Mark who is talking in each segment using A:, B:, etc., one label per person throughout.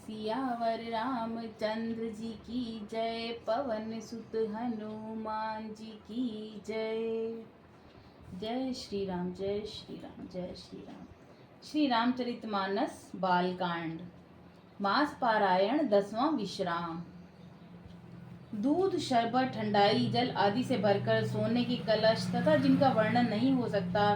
A: सियावर रामचंद्र जी की जय, पवन सुत हनुमान जी की जय। जय श्री राम, जय श्री राम, जय श्री राम। श्री रामचरितमानस बालकांड, मास पारायण 10वां विश्राम। दूध, शरबत, ठंडाई, जल आदि से भरकर सोने की कलश तथा जिनका वर्णन नहीं हो सकता,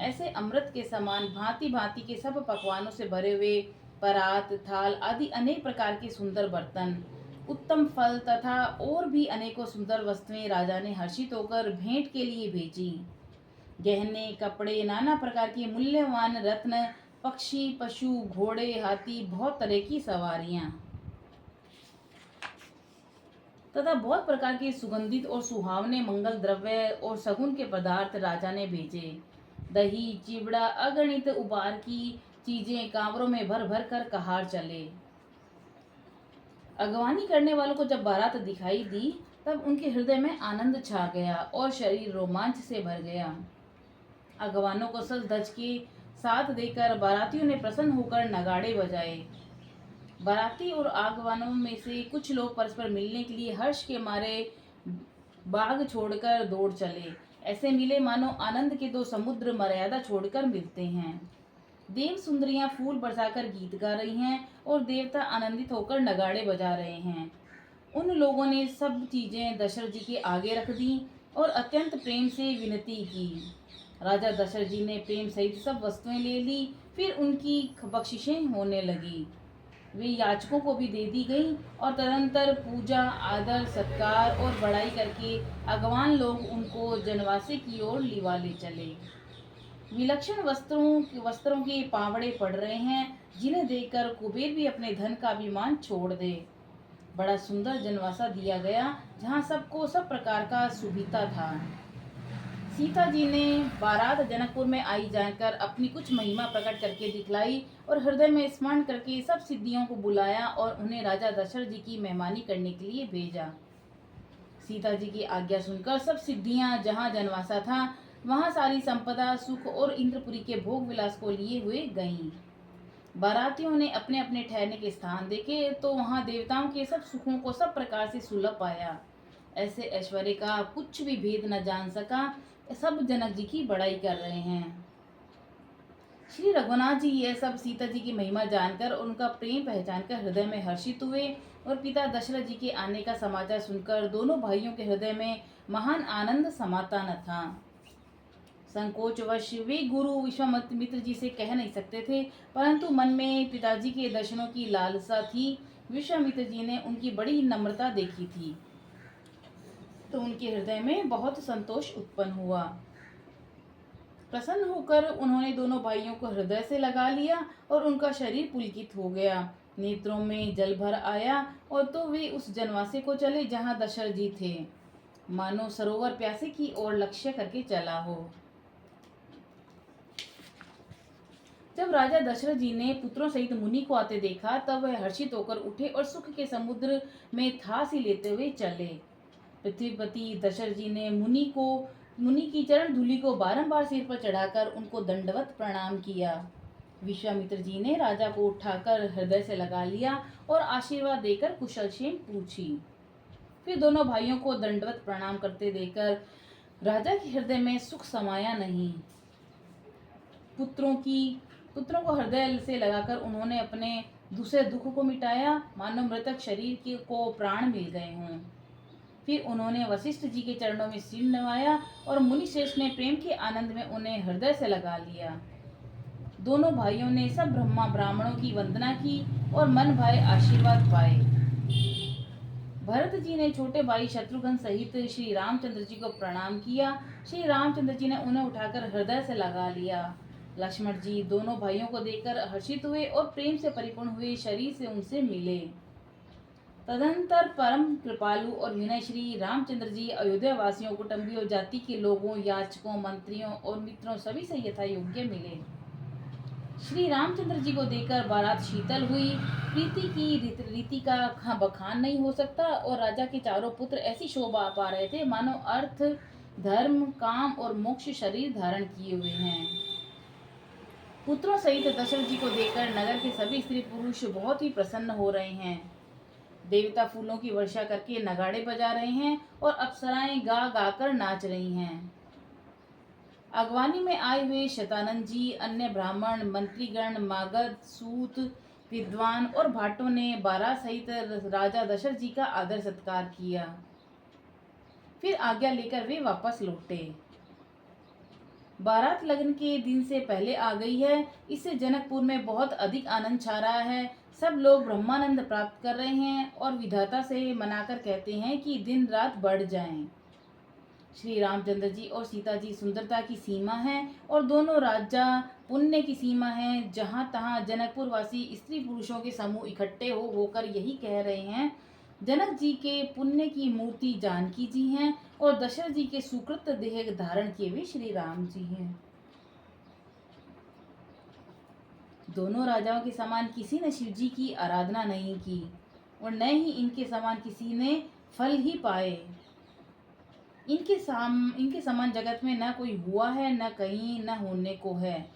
A: ऐसे अमृत के समान भांति भांति के सब पकवानों से भरे हुए परात, थाल आदि अनेक प्रकार के सुंदर बर्तन, उत्तम फल तथा और भी अनेकों सुंदर वस्तुएं राजा ने हर्षित होकर भेंट के लिए भेजी। गहने, कपड़े, नाना प्रकार के मूल्यवान रत्न, पक्षी, पशु, घोड़े, हाथी, बहुत तरह की सवारियां तथा बहुत प्रकार के सुगंधित और सुहावने मंगल द्रव्य और सगुन के पदार्थ राजा ने भेजे। दही, चिवड़ा, अगणित उबार की चीजें कांवरों में भर भर कर कहार चले। अगवानी करने वालों को जब बारात दिखाई दी, तब उनके हृदय में आनंद छा गया और शरीर रोमांच से भर गया। अगवानों को सज धज के साथ देकर बारातियों ने प्रसन्न होकर नगाड़े बजाए। बाराती और आगवानों में से कुछ लोग परस्पर मिलने के लिए हर्ष के मारे बाग छोड़कर दौड़ चले। ऐसे मिले मानो आनंद के दो समुद्र मर्यादा छोड़कर मिलते हैं। देव सुंदरियां फूल बरसाकर गीत गा रही हैं और देवता आनंदित होकर नगाड़े बजा रहे हैं। उन लोगों ने सब चीजें दशरथ जी के आगे रख दी और अत्यंत प्रेम से विनती की। राजा दशरथ जी ने प्रेम सहित सब वस्तुएं ले ली। फिर उनकी बख्शिशें होने लगी। वे याचकों को भी दे दी गई और तदंतर पूजा, आदर, सत्कार और बड़ाई करके अगवान लोग उनको जनवासे की ओर लिवा ले चले। विलक्षण वस्त्रों के पावड़े पड़ रहे हैं, जिन्हें देखकर कुबेर भी अपने धन का अभिमान छोड़ दे। बड़ा सुंदर जनवासा दिया गया, जहाँ सबको सब प्रकार का सुविधा था। सीता जी ने बारात जनकपुर में आई जानकर अपनी कुछ महिमा प्रकट करके दिखलाई और हृदय में स्मरण करके सब सिद्धियों को बुलाया और उन्हें राजा दशरथ जी की मेहमानी करने के लिए भेजा। सीता जी की आज्ञा सुनकर सब सिद्धियां जहाँ जनवासा था, वहाँ सारी संपदा, सुख और इंद्रपुरी के भोग विलास को लिए हुए गईं। बारातियों ने अपने अपने ठहरने के स्थान देखे तो वहाँ देवताओं के सब सुखों को सब प्रकार से सुलभ पाया। ऐसे ऐश्वर्य का कुछ भी भेद न जान सका। सब जनक जी की बड़ाई कर रहे हैं। श्री रघुनाथ जी यह सब सीता जी की महिमा जानकर और उनका प्रेम पहचानकर हृदय में हर्षित हुए और पिता दशरथ जी के आने का समाचार सुनकर दोनों भाइयों के हृदय में महान आनंद समाता न था। संकोचवश वे गुरु विश्वामित्र जी से कह नहीं सकते थे, परंतु मन में पिताजी के दर्शनों की लालसा थी। विश्वामित्र जी ने उनकी बड़ी नम्रता देखी थी, तो उनके हृदय में बहुत संतोष उत्पन्न हुआ। प्रसन्न होकर उन्होंने दोनों भाइयों को हृदय से लगा लिया और उनका शरीर पुलकित हो गया। नेत्रों में जल भर आया और तो वे उस जनवासे को चले जहाँ दशरथ जी थे, मानो सरोवर प्यासे की ओर लक्ष्य करके चला हो। जब राजा दशरथ जी ने पुत्रों सहित मुनि को आते देखा, तब वह हर्षित होकर उठे और सुख के समुद्र में थासी लेते हुए चले। पृथ्वीपति दशरथ जी ने मुनि की चरण धूलि को बारंबार सिर पर चढ़ाकर उनको दंडवत प्रणाम किया। विश्वामित्र जी ने राजा को उठाकर हृदय से लगा लिया और आशीर्वाद देकर कुशलक्षेम पूछी। फिर दोनों भाइयों को दंडवत प्रणाम करते देखकर राजा के हृदय में सुख समाया नहीं। पुत्रों को हृदय से लगाकर उन्होंने अपने दूसरे दुख को मिटाया, मानो मृतक शरीर को प्राण मिल गए हों। फिर उन्होंने वशिष्ठ जी के चरणों में सिर नवाया और मुनिश्रेष्ठ ने प्रेम के आनंद में उन्हें हृदय से लगा लिया। दोनों भाइयों ने सब ब्राह्मणों की वंदना की और मन भाए आशीर्वाद पाए। भरत जी ने छोटे भाई शत्रुघ्न सहित श्री रामचंद्र जी को प्रणाम किया। श्री रामचंद्र जी ने उन्हें उठाकर हृदय से लगा लिया। लक्ष्मण जी दोनों भाइयों को देखकर हर्षित हुए और प्रेम से परिपूर्ण हुए शरीर से उनसे मिले। तदंतर परम कृपालु और विनय श्री रामचंद्र जी अयोध्या वासियों, कुटुंबियों, जाति के लोगों, याचकों, मंत्रियों और मित्रों सभी से यथा योग्य मिले। श्री रामचंद्र जी को देखकर बारात शीतल हुई। प्रीति की रीति का बखान नहीं हो सकता और राजा के चारों पुत्र ऐसी शोभा पा रहे थे मानो अर्थ, धर्म, काम और मोक्ष शरीर धारण किए हुए हैं। पुत्रों सहित दशरथ जी को देखकर नगर के सभी स्त्री पुरुष बहुत ही प्रसन्न हो रहे हैं। देवता फूलों की वर्षा करके नगाड़े बजा रहे हैं और अप्सराएं गा गाकर नाच रही हैं। अगवानी में आए हुए शतानंद जी, अन्य ब्राह्मण, मंत्रीगण, मागध, सूत, विद्वान और भाटों ने बारात सहित राजा दशरथ जी का आदर सत्कार किया। फिर आज्ञा लेकर वे वापस लौटे। बारात लगन के दिन से पहले आ गई है, इससे जनकपुर में बहुत अधिक आनंद छा रहा है। सब लोग ब्रह्मानंद प्राप्त कर रहे हैं और विधाता से मनाकर कहते हैं कि दिन रात बढ़ जाएं। श्री रामचंद्र जी और सीता जी सुंदरता की सीमा है और दोनों राजा पुण्य की सीमा है। जहाँ तहाँ जनकपुर वासी स्त्री पुरुषों के समूह इकट्ठे होकर यही कह रहे हैं, जनक जी के पुण्य की मूर्ति जानकी जी हैं और दशरथ जी के सुकृत देह धारण किए हुए श्री राम जी हैं। दोनों राजाओं के समान किसी ने शिव जी की आराधना नहीं की और न ही इनके समान किसी ने फल ही पाए। इनके समान जगत में न कोई हुआ है, न कहीं, न होने को है।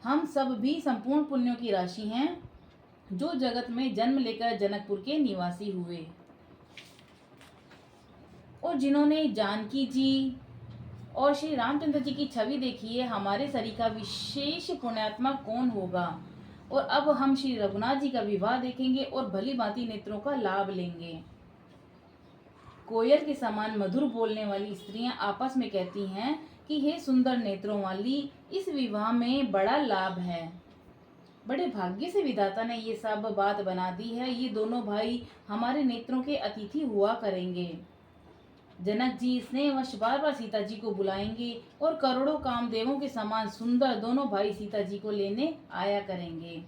A: हम सब भी संपूर्ण पुण्यों की राशि हैं, जो जगत में जन्म लेकर जनकपुर के निवासी हुए और जिन्होंने जानकी जी और श्री रामचंद्र जी की छवि देखी है। हमारे शरीर का विशेष पुण्यात्मा कौन होगा? और अब हम श्री रघुनाथ जी का विवाह देखेंगे और भली भांति नेत्रों का लाभ लेंगे। कोयल के समान मधुर बोलने वाली स्त्रियां आपस में कहती हैं कि हे सुंदर नेत्रों वाली, इस विवाह में बड़ा लाभ है। बड़े भाग्य से विधाता ने ये सब बात बना दी है। ये दोनों भाई हमारे नेत्रों के अतिथि हुआ करेंगे। जनक जी स्नेहवश बार बार सीता जी को बुलाएंगे और करोड़ों कामदेवों के समान सुंदर दोनों भाई सीता जी को लेने आया करेंगे।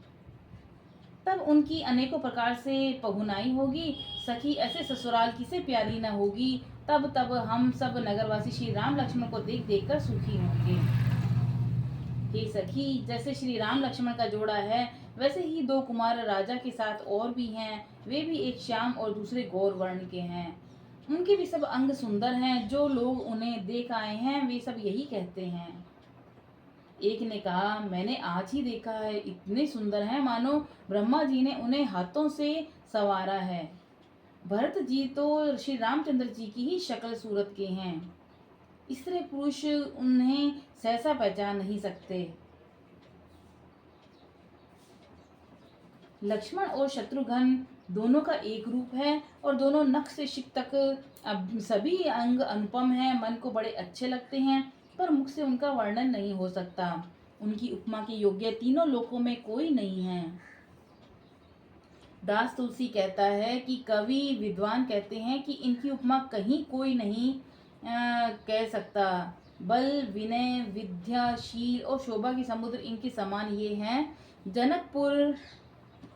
A: तब उनकी अनेकों प्रकार से पहुनाई होगी। सखी ऐसे ससुराल किसे प्यारी न होगी। तब हम सब नगरवासी श्री राम लक्ष्मण को देख देख कर सुखी होंगे। हे सखी, जैसे श्री राम लक्ष्मण का जोड़ा है, वैसे ही दो कुमार राजा के साथ और भी हैं। वे भी एक श्याम और दूसरे गौर वर्ण के हैं। उनके भी सब अंग सुंदर हैं। जो लोग उन्हें देख आए हैं, वे सब यही कहते हैं। एक ने कहा, मैंने आज ही देखा है, इतने सुंदर हैं मानो ब्रह्मा जी ने उन्हें हाथों से संवारा है। भरत जी तो श्री रामचंद्र जी की ही शक्ल सूरत के हैं। स्त्री पुरुष उन्हें सहसा पहचान नहीं सकते। लक्ष्मण और शत्रुघ्न दोनों का एक रूप है और दोनों नख से शिख तक सभी अंग अनुपम हैं। मन को बड़े अच्छे लगते हैं, पर मुख से उनका वर्णन नहीं हो सकता। उनकी उपमा के योग्य तीनों लोकों में कोई नहीं है। दास तुलसी कहता है कि कवि विद्वान कहते हैं कि इनकी उपमा कहीं कोई नहीं कह सकता। बल, विनय, विद्या, शील और शोभा के समुद्र इनके समान ये हैं। जनकपुर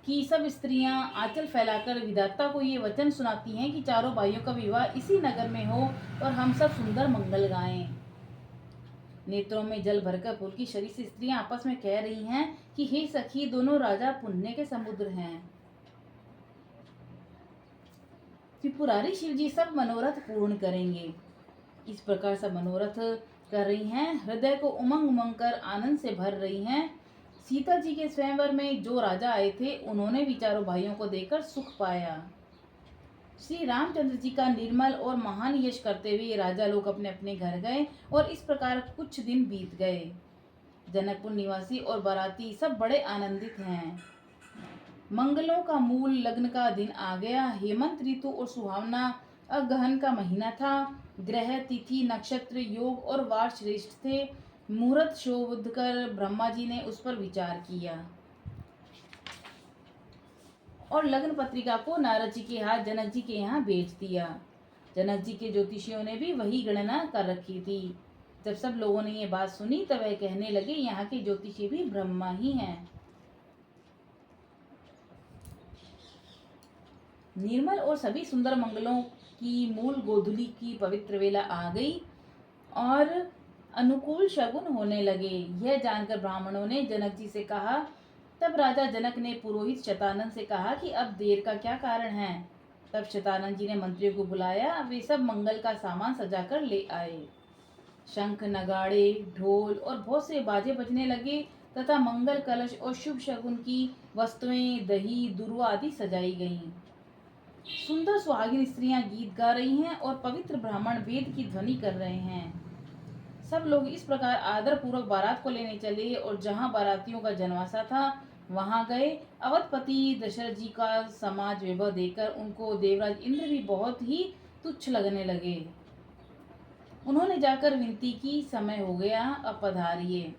A: की सब स्त्रियां आंचल फैलाकर विधाता को ये वचन सुनाती हैं कि चारों भाइयों का विवाह इसी नगर में हो और हम सब सुंदर मंगल गाएं। नेत्रों में जल भरकर पुलकी शरीर से स्त्रियां आपस में कह रही हैं कि हे सखी, दोनों राजा पुण्य के समुद्र हैं। त्रिपुरारी शिव जी सब मनोरथ पूर्ण करेंगे। इस प्रकार सब मनोरथ कर रही हैं। हृदय को उमंग उमंग कर आनंद से भर रही हैं। सीता जी के स्वयंवर में जो राजा आए थे, उन्होंने भी चारों भाइयों को देखकर सुख पाया। श्री रामचंद्र जी का निर्मल और महान यश करते हुए राजा लोग अपने अपने घर गए और इस प्रकार कुछ दिन बीत गए। जनकपुर निवासी और बाराती सब बड़े आनंदित हैं। मंगलों का मूल लग्न का दिन आ गया। हेमंत ऋतु और सुहावना अगहन का महीना था। ग्रह, तिथि, नक्षत्र, योग और वार श्रेष्ठ थे। मुहूर्त शोध कर ब्रह्मा जी ने उस पर विचार किया और लग्न पत्रिका को नारद जी के हाथ जनक जी के यहाँ भेज दिया। जनक जी के ज्योतिषियों ने भी वही गणना कर रखी थी। जब सब लोगों ने ये बात सुनी तब वह कहने लगे, यहाँ के ज्योतिषी भी ब्रह्मा ही हैं। निर्मल और सभी सुंदर मंगलों की मूल गोधूली की पवित्र वेला आ गई और अनुकूल शगुन होने लगे। यह जानकर ब्राह्मणों ने जनक जी से कहा। तब राजा जनक ने पुरोहित शतानंद से कहा कि अब देर का क्या कारण है। तब शतानंद जी ने मंत्रियों को बुलाया। वे सब मंगल का सामान सजाकर ले आए। शंख, नगाड़े, ढोल और बहुत से बाजे बजने लगे तथा मंगल कलश और शुभ शगुन की वस्तुएं, दही, दुर्वा आदि सजाई गईं। सुंदर सुहागिन स्त्रियां गीत गा रही हैं और पवित्र ब्राह्मण वेद की ध्वनि कर रहे हैं। सब लोग इस प्रकार आदर पूर्वक बारात को लेने चले और जहां बारातियों का जनवासा था वहां गए। अवधपति दशरथ जी का समाज वैभव देखकर उनको देवराज इंद्र भी बहुत ही तुच्छ लगने लगे। उन्होंने जाकर विनती की, समय हो गया, अब पधारिए।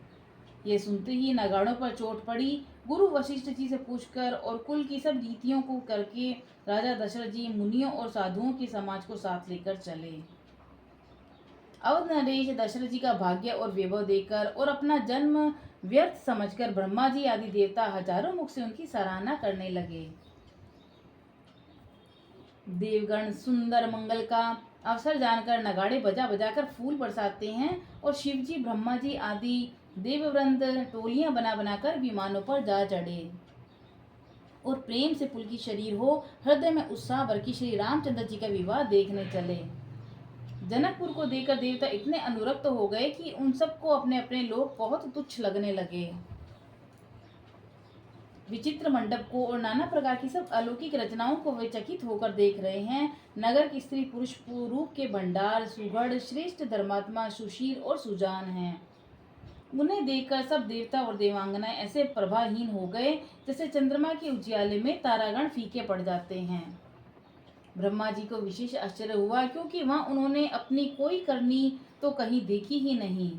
A: ये सुनते ही नगाड़ों पर चोट पड़ी। गुरु वशिष्ठ जी से पूछकर और कुल की सब रीतियों को करके राजा दशरथ जी मुनियों और साधुओं के समाज को साथ लेकर चले। अवध नरेश दशरथ जी का भाग्य और वैभव देखकर और अपना जन्म व्यर्थ समझकर ब्रह्मा जी आदि देवता हजारों मुख से उनकी सराहना करने लगे। देवगण सुंदर मंगल का अवसर जानकर नगाड़े बजा बजाकर फूल बरसाते हैं और शिव जी, ब्रह्मा जी आदि देववृंद टोलियां बना बनाकर विमानों पर जा चढ़े और प्रेम से पुलकित शरीर हो हृदय में उत्साह भर के श्री रामचंद्र जी का विवाह देखने चले। जनकपुर को देखकर देवता इतने अनुरक्त हो गए कि उन सबको अपने अपने लोग बहुत तुच्छ लगने लगे। विचित्र मंडप को और नाना प्रकार की सब अलौकिक रचनाओं को वे चकित होकर देख रहे हैं। नगर की स्त्री पुरुष रूप के भंडार, सुगढ़, श्रेष्ठ, धर्मात्मा, सुशील और सुजान हैं। उन्हें देखकर सब देवता और देवांगनाएं ऐसे प्रभाहीन हो गए जैसे चंद्रमा के उजियाले में तारागण फीके पड़ जाते हैं। ब्रह्मा जी को विशेष आश्चर्य हुआ क्योंकि वहां उन्होंने अपनी कोई करनी तो कहीं देखी ही नहीं।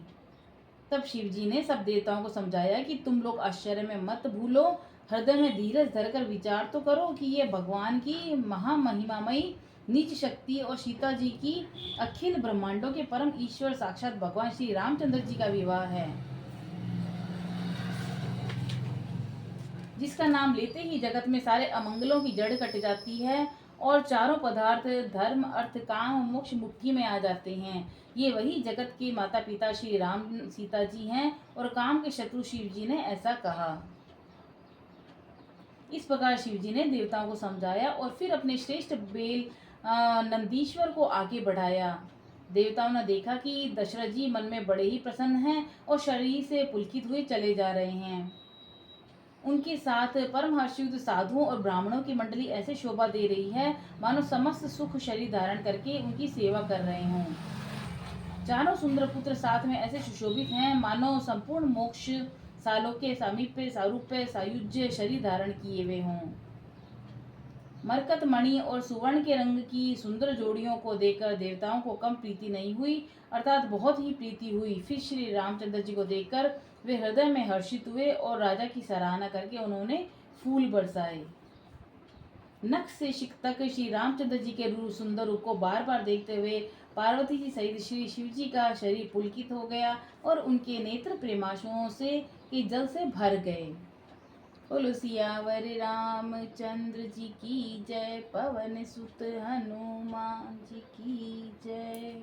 A: तब शिव जी ने सब देवताओं को समझाया कि तुम लोग आश्चर्य में मत भूलो, हृदय में धीरज धरकर विचार तो करो कि ये भगवान की महामहिमामयी नीच शक्ति और सीता जी की अखिल ब्रह्मांडों के परम ईश्वर साक्षात भगवान श्री रामचंद्र जी का विवाह है, जिसका नाम लेते ही जगत में सारे अमंगलों की जड़ कट जाती है और चारों पदार्थ धर्म, अर्थ, काम, मोक्ष मुट्ठी में आ जाते हैं। ये वही जगत के माता पिता श्री राम सीता जी हैं और काम के शत्रु शिव जी ने ऐसा कहा। इस प्रकार शिव जी ने देवताओं को समझाया और फिर अपने श्रेष्ठ बेल नंदीश्वर को आगे बढ़ाया। देवताओं ने देखा कि दशरथ जी मन में बड़े ही प्रसन्न हैं और शरीर से पुलकित हुए चले जा रहे हैं। उनके साथ परमहर्षयुक्त साधुओं और ब्राह्मणों की मंडली ऐसे शोभा दे रही है मानो समस्त सुख शरीर धारण करके उनकी सेवा कर रहे हों। चारों सुंदर पुत्र साथ में ऐसे सुशोभित हैं मानो संपूर्ण मोक्ष सालों के सामीप्य, सारूप्य, सायुज्य शरीर धारण किए हुए हों। मरकत मणि और सुवर्ण के रंग की सुंदर जोड़ियों को देखकर देवताओं को कम प्रीति नहीं हुई, अर्थात बहुत ही प्रीति हुई। फिर श्री रामचंद्र जी को देखकर वे हृदय में हर्षित हुए और राजा की सराहना करके उन्होंने फूल बरसाए। नख से शिख तक श्री रामचंद्र जी के सुंदर रूप को बार बार देखते हुए पार्वती जी सहित श्री शिव जी का शरीर पुलकित हो गया और उनके नेत्र प्रेमाशुओं से के जल से भर गए। बोलो सियावर रामचंद्र जी की जय, पवन सुत हनुमान जी की जय।